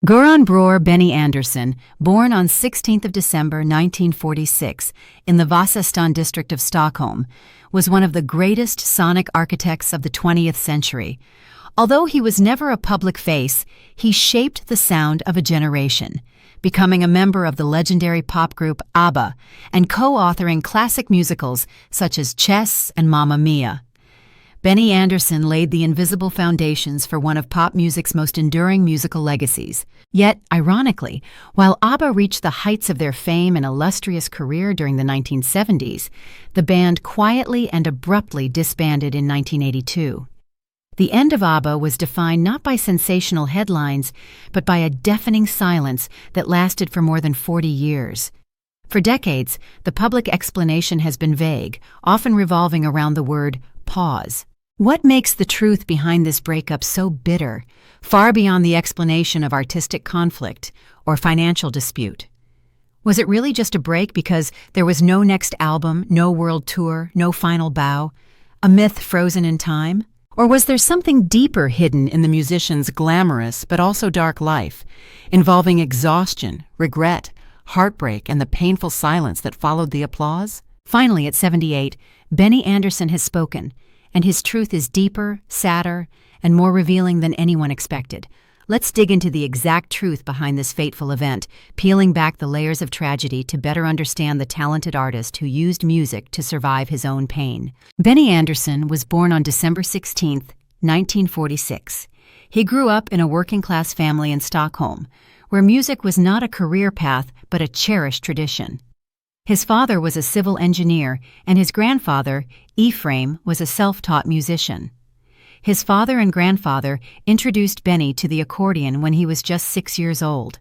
Göran Bror Benny Andersson, born on 16th of December 1946 in the Vasastan district of Stockholm, was one of the greatest sonic architects of the 20th century. Although he was never a public face, he shaped the sound of a generation, becoming a member of the legendary pop group ABBA and co-authoring classic musicals such as Chess and Mamma Mia. Benny Andersson laid the invisible foundations for one of pop music's most enduring musical legacies. Yet, ironically, while ABBA reached the heights of their fame and illustrious career during the 1970s, the band quietly and abruptly disbanded in 1982. The end of ABBA was defined not by sensational headlines, but by a deafening silence that lasted for more than 40 years. For decades, the public explanation has been vague, often revolving around the word pause. What makes the truth behind this breakup so bitter, far beyond the explanation of artistic conflict or financial dispute? Was it really just a break because there was no next album, no world tour, no final bow, a myth frozen in time? Or was there something deeper hidden in the musician's glamorous but also dark life, involving exhaustion, regret, heartbreak, and the painful silence that followed the applause? Finally, at 78, Benny Andersson has spoken, and his truth is deeper, sadder, and more revealing than anyone expected. Let's dig into the exact truth behind this fateful event, peeling back the layers of tragedy to better understand the talented artist who used music to survive his own pain. Benny Andersson was born on December 16, 1946. He grew up in a working-class family in Stockholm, where music was not a career path but a cherished tradition. His father was a civil engineer, and his grandfather, Ephraim, was a self-taught musician. His father and grandfather introduced Benny to the accordion when he was just 6 years old.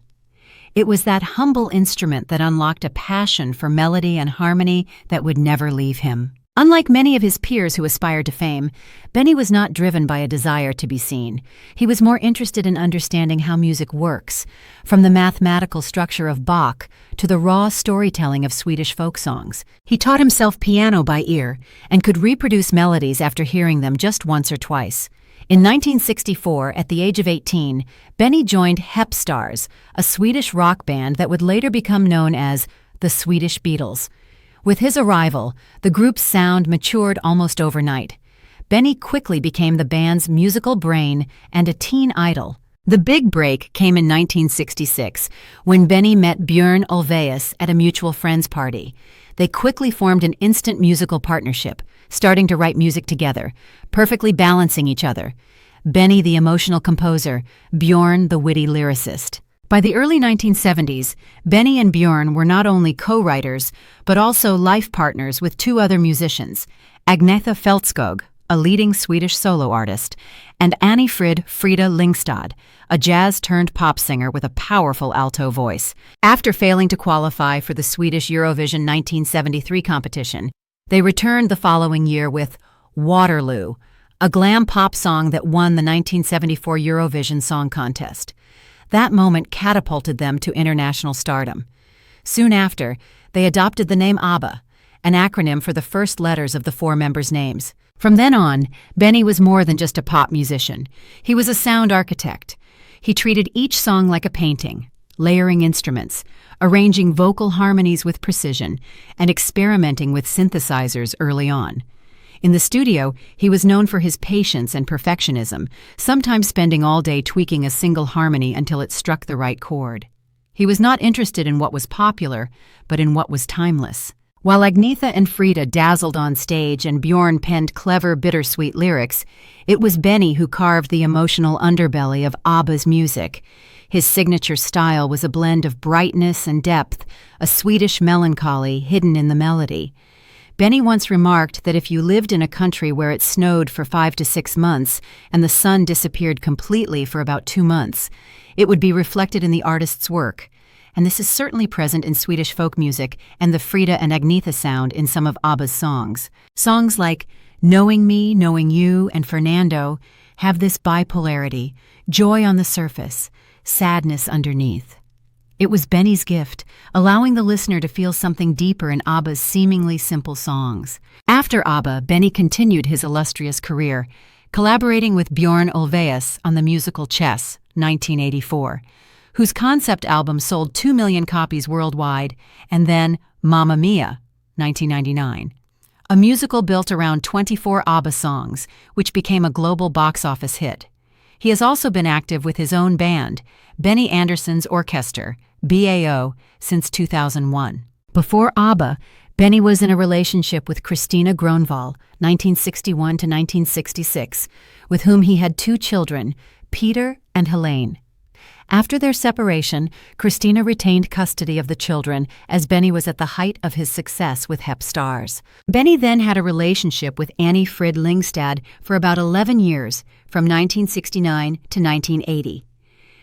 It was that humble instrument that unlocked a passion for melody and harmony that would never leave him. Unlike many of his peers who aspired to fame, Benny was not driven by a desire to be seen. He was more interested in understanding how music works, from the mathematical structure of Bach to the raw storytelling of Swedish folk songs. He taught himself piano by ear and could reproduce melodies after hearing them just once or twice. In 1964, at the age of 18, Benny joined Hepstars, a Swedish rock band that would later become known as the Swedish Beatles. With his arrival, the group's sound matured almost overnight. Benny quickly became the band's musical brain and a teen idol. The big break came in 1966, when Benny met Björn Ulvaeus at a mutual friend's party. They quickly formed an instant musical partnership, starting to write music together, perfectly balancing each other. Benny the emotional composer, Björn the witty lyricist. By the early 1970s, Benny and Björn were not only co-writers, but also life partners with two other musicians, Agnetha Fältskog, a leading Swedish solo artist, and Anni-Frid Frida Lyngstad, a jazz-turned-pop singer with a powerful alto voice. After failing to qualify for the Swedish Eurovision 1973 competition, they returned the following year with Waterloo, a glam pop song that won the 1974 Eurovision Song Contest. That moment catapulted them to international stardom. Soon after, they adopted the name ABBA, an acronym for the first letters of the four members' names. From then on, Benny was more than just a pop musician. He was a sound architect. He treated each song like a painting, layering instruments, arranging vocal harmonies with precision, and experimenting with synthesizers early on. In the studio, he was known for his patience and perfectionism, sometimes spending all day tweaking a single harmony until it struck the right chord. He was not interested in what was popular, but in what was timeless. While Agnetha and Frida dazzled on stage and Björn penned clever, bittersweet lyrics, it was Benny who carved the emotional underbelly of ABBA's music. His signature style was a blend of brightness and depth, a Swedish melancholy hidden in the melody. Benny once remarked that if you lived in a country where it snowed for 5 to 6 months and the sun disappeared completely for about 2 months, it would be reflected in the artist's work. And this is certainly present in Swedish folk music and the Frida and Agnetha sound in some of ABBA's songs. Songs like Knowing Me, Knowing You, and Fernando have this bipolarity, joy on the surface, sadness underneath. It was Benny's gift, allowing the listener to feel something deeper in ABBA's seemingly simple songs. After ABBA, Benny continued his illustrious career, collaborating with Björn Ulvaeus on the musical Chess, 1984, whose concept album sold 2 million copies worldwide, and then Mamma Mia, 1999, a musical built around 24 ABBA songs, which became a global box office hit. He has also been active with his own band, Benny Andersson's Orchestra, BAO, since 2001. Before ABBA, Benny was in a relationship with Christina Grönvall, 1961 to 1966, with whom he had 2 children, Peter and Helene. After their separation, Christina retained custody of the children as Benny was at the height of his success with Hep Stars. Benny then had a relationship with Annie Frid Lyngstad for about 11 years, from 1969 to 1980.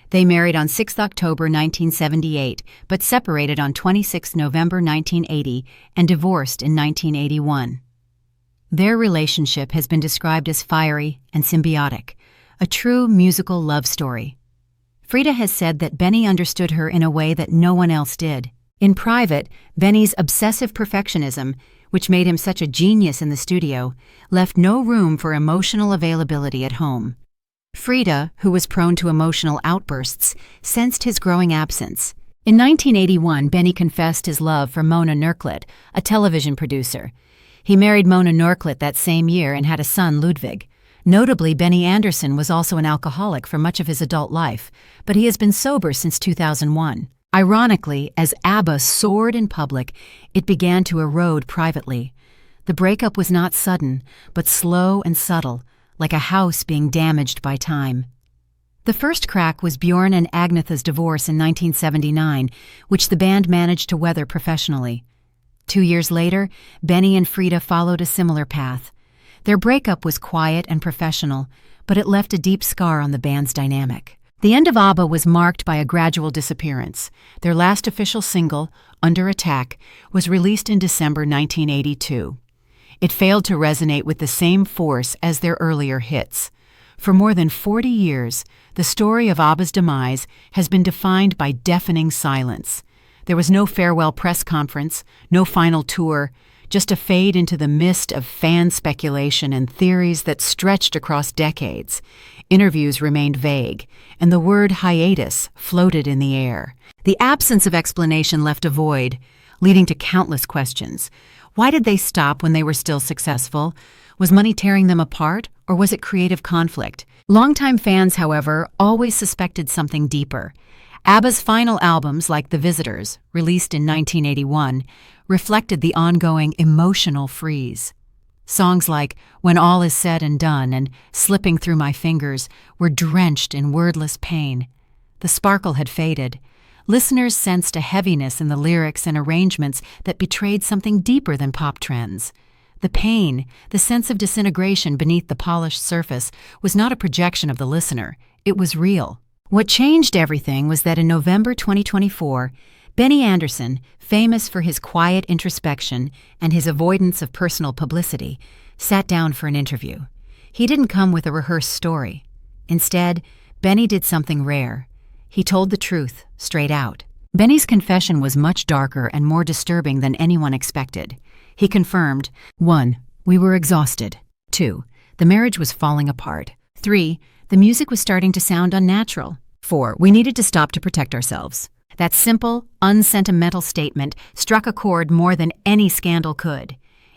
They married on 6 October 1978, but separated on 26 November 1980 and divorced in 1981. Their relationship has been described as fiery and symbiotic, a true musical love story. Frida has said that Benny understood her in a way that no one else did. In private, Benny's obsessive perfectionism, which made him such a genius in the studio, left no room for emotional availability at home. Frida, who was prone to emotional outbursts, sensed his growing absence. In 1981, Benny confessed his love for Mona Nurklet, a television producer. He married Mona Nurklet that same year and had a son, Ludwig. Notably, Benny Andersson was also an alcoholic for much of his adult life, but he has been sober since 2001. Ironically, as ABBA soared in public, it began to erode privately. The breakup was not sudden, but slow and subtle, like a house being damaged by time. The first crack was Bjorn and Agnetha's divorce in 1979, which the band managed to weather professionally. 2 years later, Benny and Frida followed a similar path. Their breakup was quiet and professional, but it left a deep scar on the band's dynamic. The end of ABBA was marked by a gradual disappearance. Their last official single, Under Attack, was released in December 1982. It failed to resonate with the same force as their earlier hits. For more than 40 years, the story of ABBA's demise has been defined by deafening silence. There was no farewell press conference, no final tour, just a fade into the mist of fan speculation and theories that stretched across decades. Interviews remained vague, and the word hiatus floated in the air. The absence of explanation left a void, leading to countless questions. Why did they stop when they were still successful? Was money tearing them apart, or was it creative conflict? Longtime fans, however, always suspected something deeper. ABBA's final albums, like The Visitors, released in 1981, reflected the ongoing emotional freeze. Songs like When All Is Said and Done and Slipping Through My Fingers were drenched in wordless pain. The sparkle had faded. Listeners sensed a heaviness in the lyrics and arrangements that betrayed something deeper than pop trends. The pain, the sense of disintegration beneath the polished surface, was not a projection of the listener. It was real. What changed everything was that in November 2024, Benny Andersson, famous for his quiet introspection and his avoidance of personal publicity, sat down for an interview. He didn't come with a rehearsed story. Instead, Benny did something rare. He told the truth, straight out. Benny's confession was much darker and more disturbing than anyone expected. He confirmed, 1. We were exhausted. 2. The marriage was falling apart. 3. The music was starting to sound unnatural. 4. We needed to stop to protect ourselves. That simple, unsentimental statement struck a chord more than any scandal could.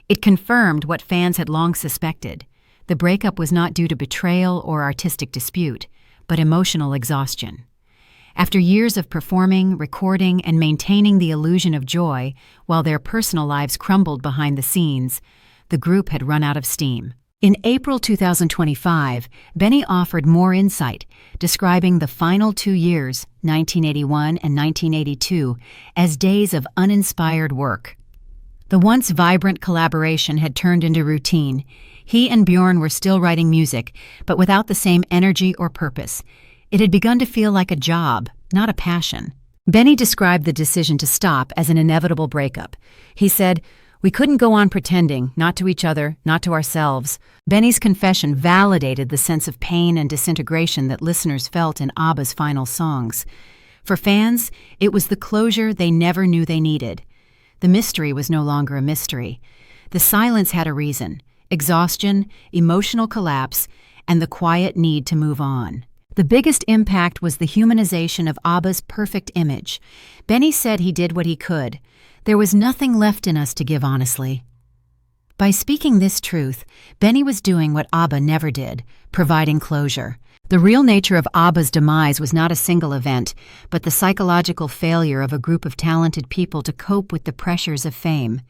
It confirmed what fans had long suspected. The breakup was not due to betrayal or artistic dispute, but emotional exhaustion. After years of performing, recording, and maintaining the illusion of joy while their personal lives crumbled behind the scenes, the group had run out of steam. In April 2025, Benny offered more insight, describing the final 2 years, 1981 and 1982, as days of uninspired work. The once vibrant collaboration had turned into routine. He and Bjorn were still writing music, but without the same energy or purpose. It had begun to feel like a job, not a passion. Benny described the decision to stop as an inevitable breakup. He said, "We couldn't go on pretending, not to each other, not to ourselves." Benny's confession validated the sense of pain and disintegration that listeners felt in ABBA's final songs. For fans, it was the closure they never knew they needed. The mystery was no longer a mystery. The silence had a reason: exhaustion, emotional collapse, and the quiet need to move on. The biggest impact was the humanization of ABBA's perfect image. Benny said he did what he could. There was nothing left in us to give honestly. By speaking this truth, Benny was doing what ABBA never did, providing closure. The real nature of ABBA's demise was not a single event, but the psychological failure of a group of talented people to cope with the pressures of fame.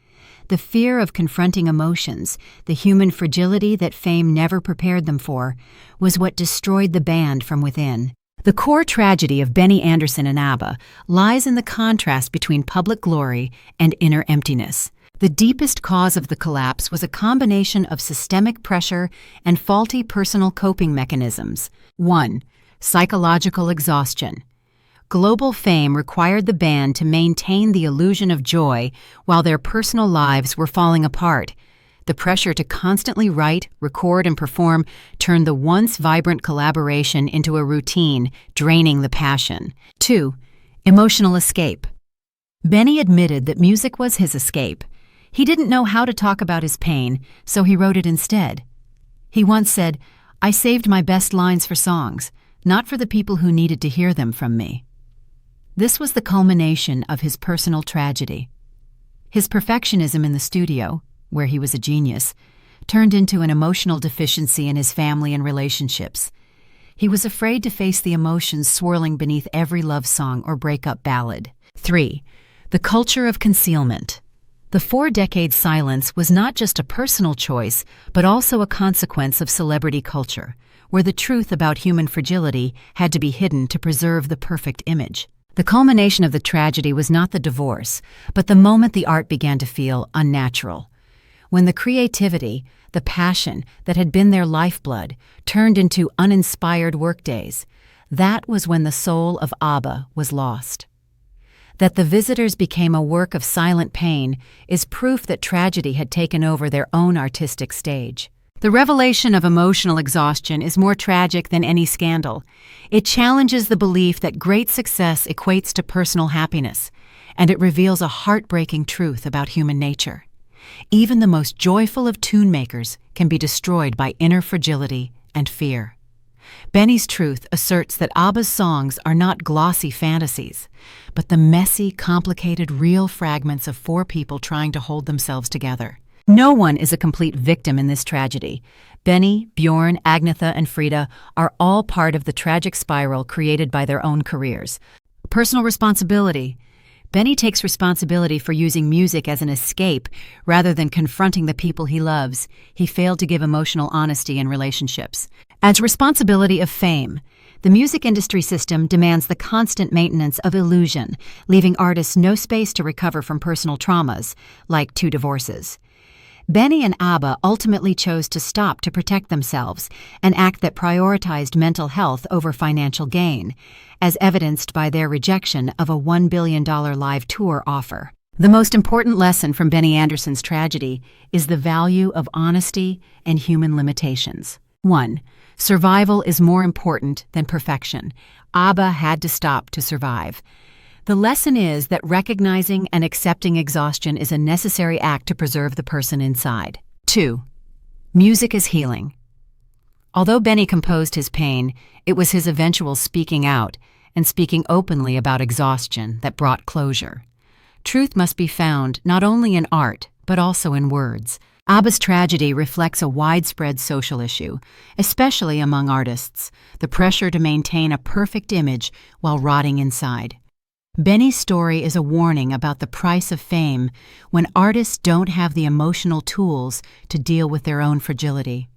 The fear of confronting emotions, the human fragility that fame never prepared them for, was what destroyed the band from within. The core tragedy of Benny Andersson and ABBA lies in the contrast between public glory and inner emptiness. The deepest cause of the collapse was a combination of systemic pressure and faulty personal coping mechanisms. 1. Psychological exhaustion. Global fame required the band to maintain the illusion of joy while their personal lives were falling apart. The pressure to constantly write, record, and perform turned the once vibrant collaboration into a routine, draining the passion. 2. Emotional escape. Benny admitted that music was his escape. He didn't know how to talk about his pain, so he wrote it instead. He once said, "I saved my best lines for songs, not for the people who needed to hear them from me." This was the culmination of his personal tragedy. His perfectionism in the studio, where he was a genius, turned into an emotional deficiency in his family and relationships. He was afraid to face the emotions swirling beneath every love song or breakup ballad. 3. The culture of concealment. The 4-decade silence was not just a personal choice, but also a consequence of celebrity culture, where the truth about human fragility had to be hidden to preserve the perfect image. The culmination of the tragedy was not the divorce, but the moment the art began to feel unnatural. When the creativity, the passion that had been their lifeblood, turned into uninspired workdays, that was when the soul of ABBA was lost. That the visitors became a work of silent pain is proof that tragedy had taken over their own artistic stage. The revelation of emotional exhaustion is more tragic than any scandal. It challenges the belief that great success equates to personal happiness, and it reveals a heartbreaking truth about human nature. Even the most joyful of tune makers can be destroyed by inner fragility and fear. Benny's truth asserts that ABBA's songs are not glossy fantasies, but the messy, complicated, real fragments of 4 people trying to hold themselves together. No one is a complete victim in this tragedy. Benny, Bjorn, Agnetha, and Frida are all part of the tragic spiral created by their own careers. Personal responsibility. Benny takes responsibility for using music as an escape rather than confronting the people he loves. He failed to give emotional honesty in relationships. As responsibility of fame, the music industry system demands the constant maintenance of illusion, leaving artists no space to recover from personal traumas, like 2 divorces. Benny and ABBA ultimately chose to stop to protect themselves, an act that prioritized mental health over financial gain, as evidenced by their rejection of a $1 billion live tour offer. The most important lesson from Benny Andersson's tragedy is the value of honesty and human limitations. 1. Survival is more important than perfection. ABBA had to stop to survive. The lesson is that recognizing and accepting exhaustion is a necessary act to preserve the person inside. 2. Music is healing. Although Benny composed his pain, it was his eventual speaking out and speaking openly about exhaustion that brought closure. Truth must be found not only in art, but also in words. ABBA's tragedy reflects a widespread social issue, especially among artists, the pressure to maintain a perfect image while rotting inside. Benny's story is a warning about the price of fame when artists don't have the emotional tools to deal with their own fragility.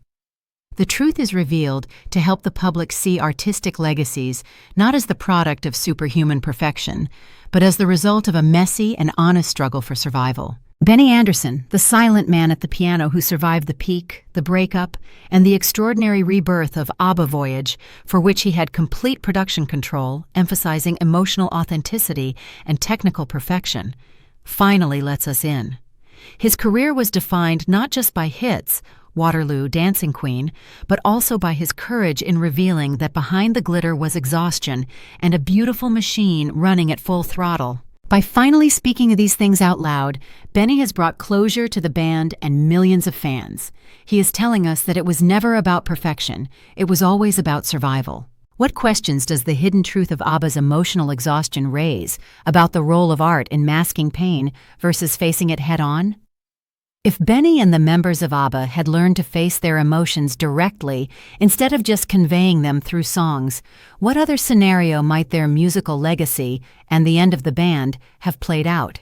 The truth is revealed to help the public see artistic legacies not as the product of superhuman perfection, but as the result of a messy and honest struggle for survival. Benny Andersson, the silent man at the piano who survived the peak, the breakup, and the extraordinary rebirth of ABBA Voyage, for which he had complete production control, emphasizing emotional authenticity and technical perfection, finally lets us in. His career was defined not just by hits, Waterloo, Dancing Queen, but also by his courage in revealing that behind the glitter was exhaustion and a beautiful machine running at full throttle. By finally speaking of these things out loud, Benny has brought closure to the band and millions of fans. He is telling us that it was never about perfection, it was always about survival. What questions does the hidden truth of ABBA's emotional exhaustion raise about the role of art in masking pain versus facing it head-on? If Benny and the members of ABBA had learned to face their emotions directly instead of just conveying them through songs, what other scenario might their musical legacy and the end of the band have played out?